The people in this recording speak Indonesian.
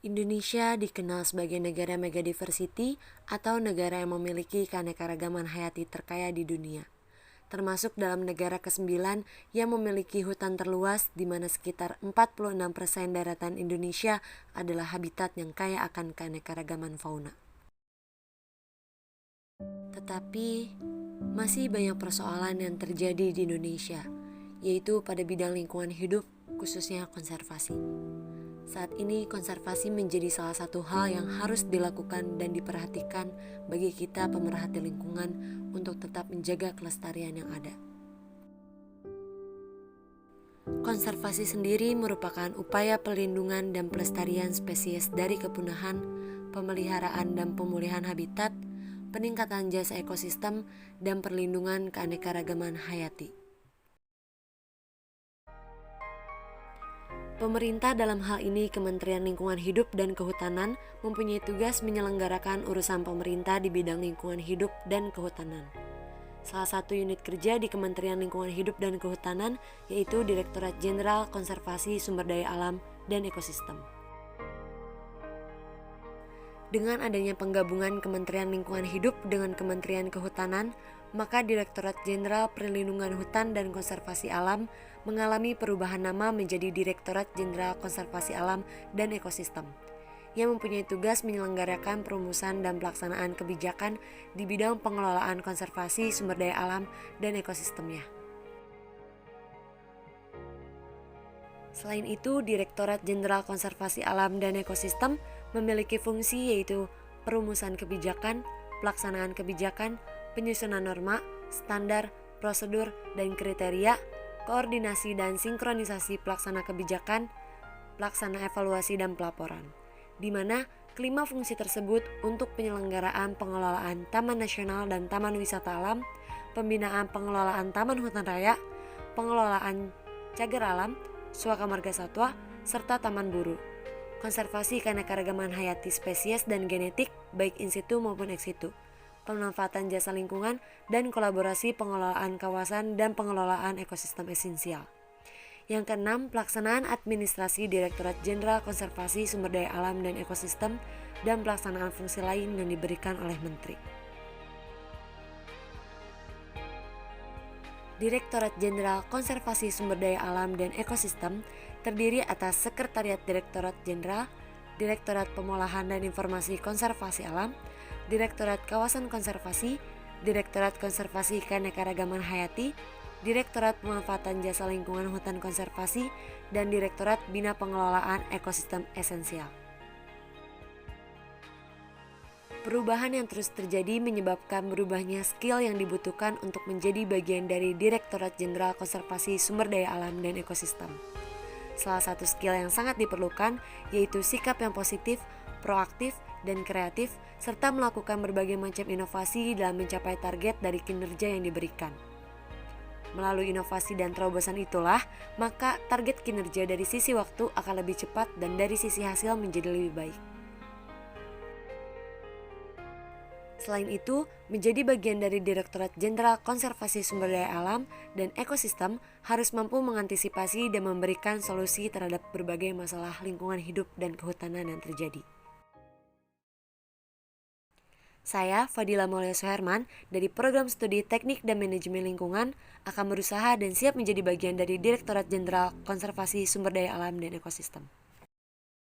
Indonesia dikenal sebagai negara megadiversity atau negara yang memiliki keanekaragaman hayati terkaya di dunia. Termasuk dalam negara ke-9 yang memiliki hutan terluas di mana sekitar 46% daratan Indonesia adalah habitat yang kaya akan keanekaragaman fauna. Tetapi, masih banyak persoalan yang terjadi di Indonesia, yaitu pada bidang lingkungan hidup, khususnya konservasi. Saat ini konservasi menjadi salah satu hal yang harus dilakukan dan diperhatikan bagi kita pemerhati lingkungan untuk tetap menjaga kelestarian yang ada. Konservasi sendiri merupakan upaya pelindungan dan pelestarian spesies dari kepunahan, pemeliharaan dan pemulihan habitat, peningkatan jasa ekosistem, dan perlindungan keanekaragaman hayati. Pemerintah dalam hal ini Kementerian Lingkungan Hidup dan Kehutanan mempunyai tugas menyelenggarakan urusan pemerintah di bidang lingkungan hidup dan kehutanan. Salah satu unit kerja di Kementerian Lingkungan Hidup dan Kehutanan yaitu Direktorat Jenderal Konservasi Sumber Daya Alam dan Ekosistem. Dengan adanya penggabungan Kementerian Lingkungan Hidup dengan Kementerian Kehutanan, maka Direktorat Jenderal Perlindungan Hutan dan Konservasi Alam mengalami perubahan nama menjadi Direktorat Jenderal Konservasi Alam dan Ekosistem, yang mempunyai tugas menyelenggarakan perumusan dan pelaksanaan kebijakan di bidang pengelolaan konservasi sumber daya alam dan ekosistemnya. Selain itu, Direktorat Jenderal Konservasi Alam dan Ekosistem memiliki fungsi yaitu perumusan kebijakan, pelaksanaan kebijakan, penyusunan norma, standar, prosedur, dan kriteria, koordinasi dan sinkronisasi pelaksana kebijakan, pelaksana evaluasi dan pelaporan, di mana kelima fungsi tersebut untuk penyelenggaraan pengelolaan Taman Nasional dan Taman Wisata Alam, pembinaan pengelolaan Taman Hutan Raya, pengelolaan cagar alam, suaka marga satwa, serta taman buru, konservasi keanekaragaman hayati spesies dan genetik baik in situ maupun ex situ, pemanfaatan jasa lingkungan, dan kolaborasi pengelolaan kawasan dan pengelolaan ekosistem esensial. Yang keenam, pelaksanaan administrasi Direktorat Jenderal Konservasi Sumber Daya Alam dan Ekosistem dan pelaksanaan fungsi lain yang diberikan oleh Menteri. Direktorat Jenderal Konservasi Sumber Daya Alam dan Ekosistem terdiri atas Sekretariat Direktorat Jenderal, Direktorat Pengolahan dan Informasi Konservasi Alam, Direktorat Kawasan Konservasi, Direktorat Konservasi Keanekaragaman Hayati, Direktorat Pemanfaatan Jasa Lingkungan Hutan Konservasi, dan Direktorat Bina Pengelolaan Ekosistem Esensial. Perubahan yang terus terjadi menyebabkan berubahnya skill yang dibutuhkan untuk menjadi bagian dari Direktorat Jenderal Konservasi Sumber Daya Alam dan Ekosistem. Salah satu skill yang sangat diperlukan yaitu sikap yang positif, proaktif, dan kreatif, serta melakukan berbagai macam inovasi dalam mencapai target dari kinerja yang diberikan. Melalui inovasi dan terobosan itulah, maka target kinerja dari sisi waktu akan lebih cepat dan dari sisi hasil menjadi lebih baik. Selain itu, menjadi bagian dari Direktorat Jenderal Konservasi Sumber Daya Alam dan Ekosistem harus mampu mengantisipasi dan memberikan solusi terhadap berbagai masalah lingkungan hidup dan kehutanan yang terjadi. Saya, Fadila Maulia Suherman, dari Program Studi Teknik dan Manajemen Lingkungan, akan berusaha dan siap menjadi bagian dari Direktorat Jenderal Konservasi Sumber Daya Alam dan Ekosistem.